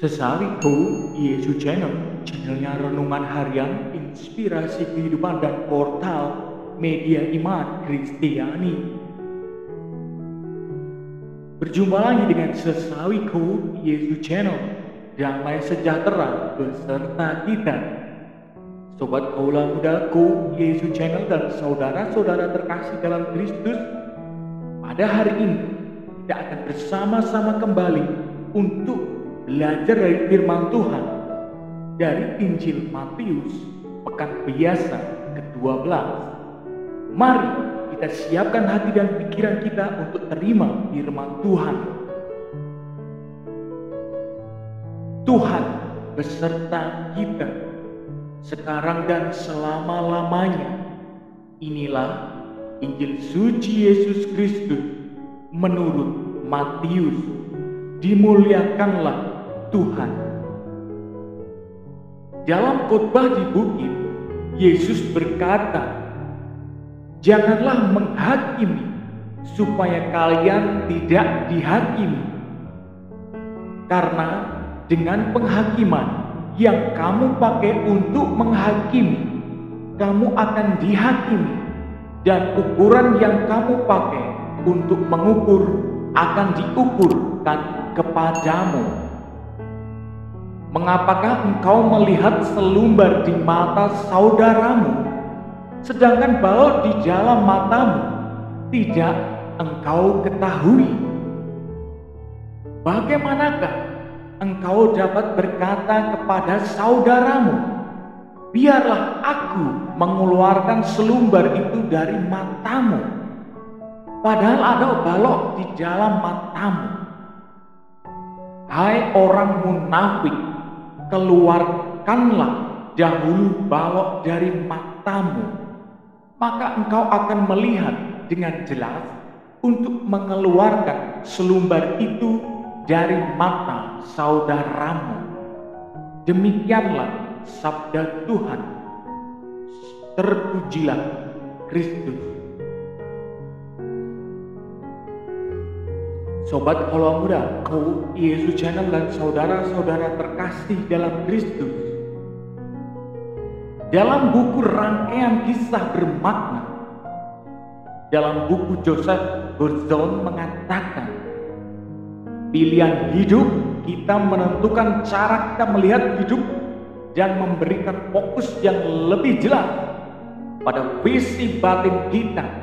Sesawiku Yesus channelnya renungan harian, inspirasi kehidupan dan portal media iman Kristiani. Berjumpa lagi dengan Sesawiku Yesus Channel, damai sejahtera beserta kita. Sobat kaula mudaku Yesus Channel dan saudara-saudara terkasih dalam Kristus, pada hari ini kita akan bersama-sama kembali untuk belajar dari firman Tuhan dari Injil Matius pekan biasa ke-12. Mari kita siapkan hati dan pikiran kita untuk terima firman Tuhan. Tuhan beserta kita sekarang dan selama-lamanya. Inilah Injil suci Yesus Kristus menurut Matius. Dimuliakanlah Tuhan. Dalam khotbah di bukit, Yesus berkata, "Janganlah menghakimi, supaya kalian tidak dihakimi. Karena dengan penghakiman yang kamu pakai untuk menghakimi, kamu akan dihakimi, dan ukuran yang kamu pakai untuk mengukur akan diukurkan kepadamu. Mengapakah engkau melihat selumbar di mata saudaramu, sedangkan balok di dalam matamu tidak engkau ketahui? Bagaimanakah engkau dapat berkata kepada saudaramu, biarlah aku mengeluarkan selumbar itu dari matamu, padahal ada balok di dalam matamu? Hai orang munafik, keluarkanlah dahulu balok dari matamu, maka engkau akan melihat dengan jelas untuk mengeluarkan selumbar itu dari mata saudaramu." Demikianlah sabda Tuhan. Terpujilah Kristus. Sobat kaula muda, Yesus Channel dan saudara-saudara terkasih dalam Kristus. Dalam buku rangkaian kisah bermakna, dalam buku Joseph Gorzon mengatakan, pilihan hidup kita menentukan cara kita melihat hidup dan memberikan fokus yang lebih jelas pada visi batin kita.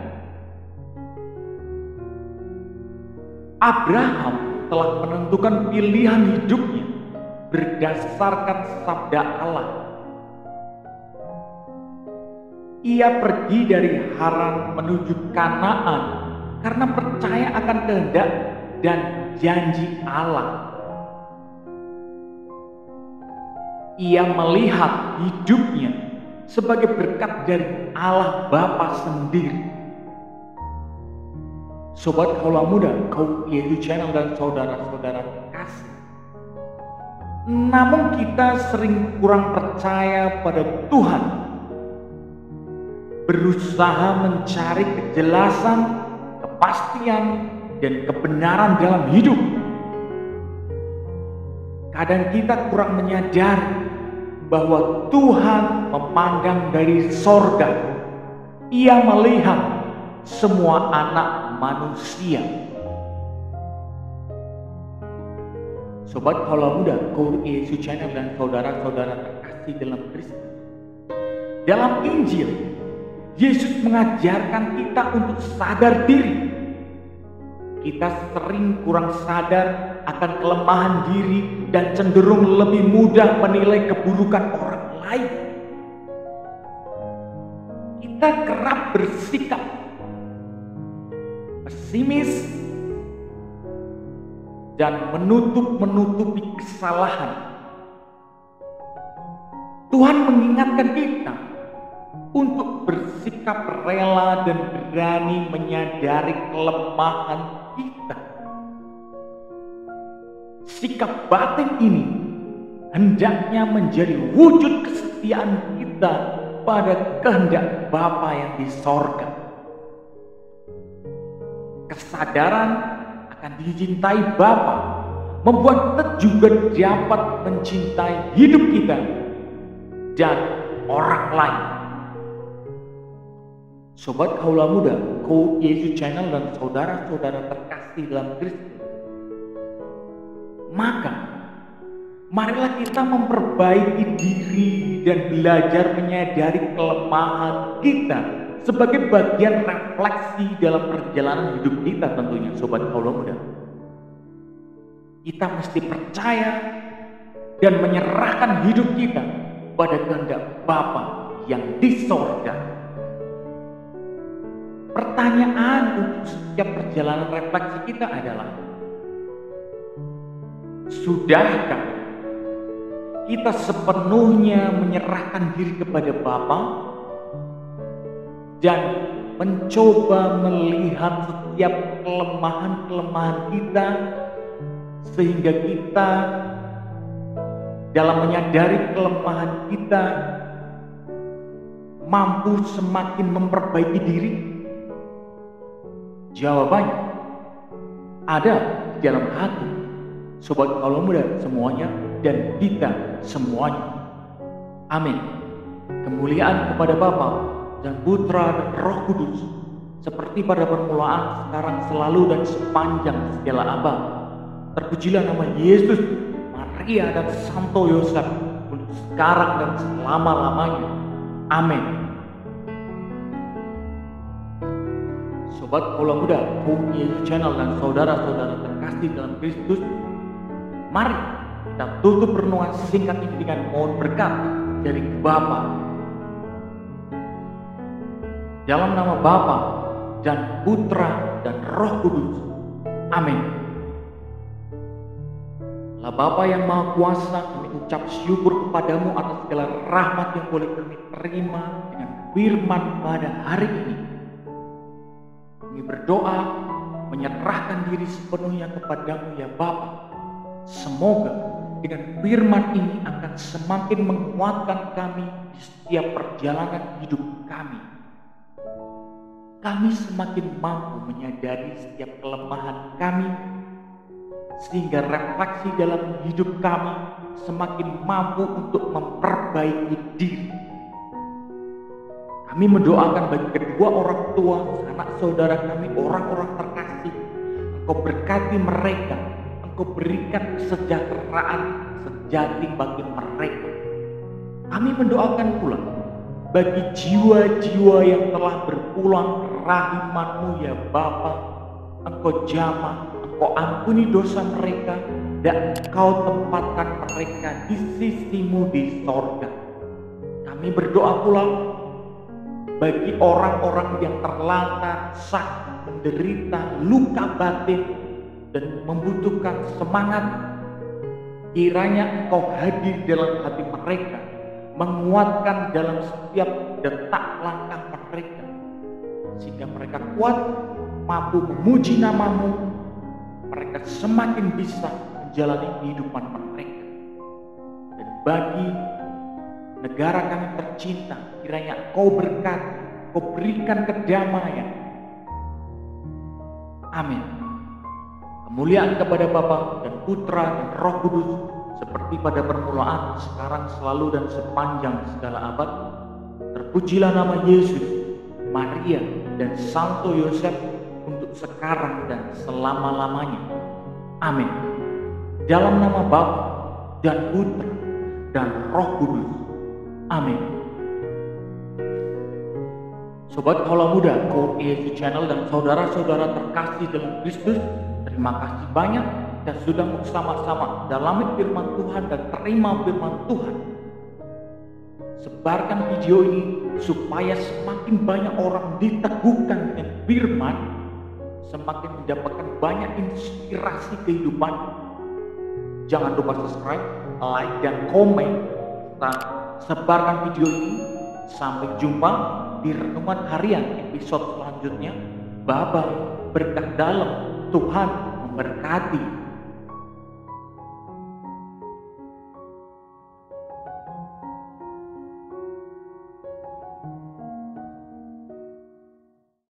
Abraham telah menentukan pilihan hidupnya berdasarkan sabda Allah. Ia pergi dari Haran menuju Kanaan karena percaya akan kehendak dan janji Allah. Ia melihat hidupnya sebagai berkat dari Allah Bapa sendiri. Sobat kaula muda, Yesus Channel dan saudara-saudara terkasih, namun kita sering kurang percaya pada Tuhan, berusaha mencari kejelasan, kepastian, dan kebenaran dalam hidup. Kadang kita kurang menyadari bahwa Tuhan memandang dari sorga. Ia melihat semua anak manusia. Sobat kaula muda, Yesus Channel dan saudara-saudara terkasih dalam Kristus. Dalam Injil, Yesus mengajarkan kita untuk sadar diri. Kita sering kurang sadar akan kelemahan diri dan cenderung lebih mudah menilai keburukan orang lain. Kita kerap bersikap pesimis dan menutupi kesalahan. Tuhan mengingatkan kita untuk bersikap rela dan berani menyadari kelemahan kita. Sikap batin ini hendaknya menjadi wujud kesetiaan kita pada kehendak Bapa yang di sorga. Kesadaran akan dicintai Bapa membuat kita juga dapat mencintai hidup kita dan orang lain. Sobat Kaula Muda, Ko Yesus Channel dan saudara-saudara terkasih dalam Kristus, maka marilah kita memperbaiki diri dan belajar menyadari kelemahan kita sebagai bagian refleksi dalam perjalanan hidup kita tentunya, Sobat Kaula Muda. Kita mesti percaya dan menyerahkan hidup kita pada kehendak Bapa yang di sorga. Pertanyaan untuk setiap perjalanan refleksi kita adalah, sudahkah kita sepenuhnya menyerahkan diri kepada Bapa dan mencoba melihat setiap kelemahan-kelemahan kita, sehingga kita dalam menyadari kelemahan kita mampu semakin memperbaiki diri? Jawabannya ada di dalam hati Sobat Kaula Muda semuanya dan kita semuanya. Amin. Kemuliaan kepada Bapa dan Putra dan Roh Kudus, seperti pada permulaan, sekarang, selalu, dan sepanjang segala abad. Terpujilah nama Yesus, Maria, dan Santo Yosef, untuk sekarang dan selama-lamanya. Amin. Sobat Kaula Muda, Ko Yesus Channel dan saudara-saudara terkasih dalam Kristus, mari kita tutup renungan singkat ini dengan mohon berkat dari Bapa. Dalam nama Bapa dan Putra dan Roh Kudus. Amin. Allah Bapa yang Maha Kuasa, kami ucap syukur kepadamu atas segala rahmat yang boleh kami terima dengan firman pada hari ini. Kami berdoa menyerahkan diri sepenuhnya kepadamu ya Bapa. Semoga dengan firman ini akan semakin menguatkan kami di setiap perjalanan hidup kami. Kami semakin mampu menyadari setiap kelemahan kami, sehingga refleksi dalam hidup kami semakin mampu untuk memperbaiki diri. Kami mendoakan bagi kedua orang tua, anak saudara kami, orang-orang terkasih. Engkau berkati mereka, Engkau berikan kesejahteraan sejati bagi mereka. Kami mendoakan pula bagi jiwa-jiwa yang telah berpulang ke rahim-Mu ya Bapa. Engkau jamah, Engkau ampuni dosa mereka, dan Engkau tempatkan mereka di sisi-Mu di sorga. Kami berdoa pula bagi orang-orang yang terlantar, sakit, menderita, luka batin, dan membutuhkan semangat. Kiranya Engkau hadir dalam hati mereka, menguatkan dalam setiap detak langkah mereka, sehingga mereka kuat, mampu memuji nama-Mu. Mereka semakin bisa menjalani kehidupan mereka. Dan bagi negara kami tercinta, kiranya Engkau berkati, Engkau berikan kedamaian. Amin. Kemuliaan kepada Bapa dan Putra dan Roh Kudus, seperti pada permulaan, sekarang, selalu, dan sepanjang segala abad. Terpujilah nama Yesus, Maria, dan Santo Yosef, untuk sekarang dan selama-lamanya. Amin. Dalam nama Bapa dan Putra dan Roh Kudus. Amin. Sobat Kaula Muda, Ko Yesus Channel dan saudara-saudara terkasih dalam Kristus, terima kasih banyak kita sudah bersama-sama dalami firman Tuhan dan terima firman Tuhan. Sebarkan video ini supaya semakin banyak orang diteguhkan dengan firman, semakin mendapatkan banyak inspirasi kehidupan. Jangan lupa subscribe, like, dan komen. Kita sebarkan video ini. Sampai jumpa di renungan harian episode selanjutnya. Bye bye. Berkah dalam. Tuhan memberkati.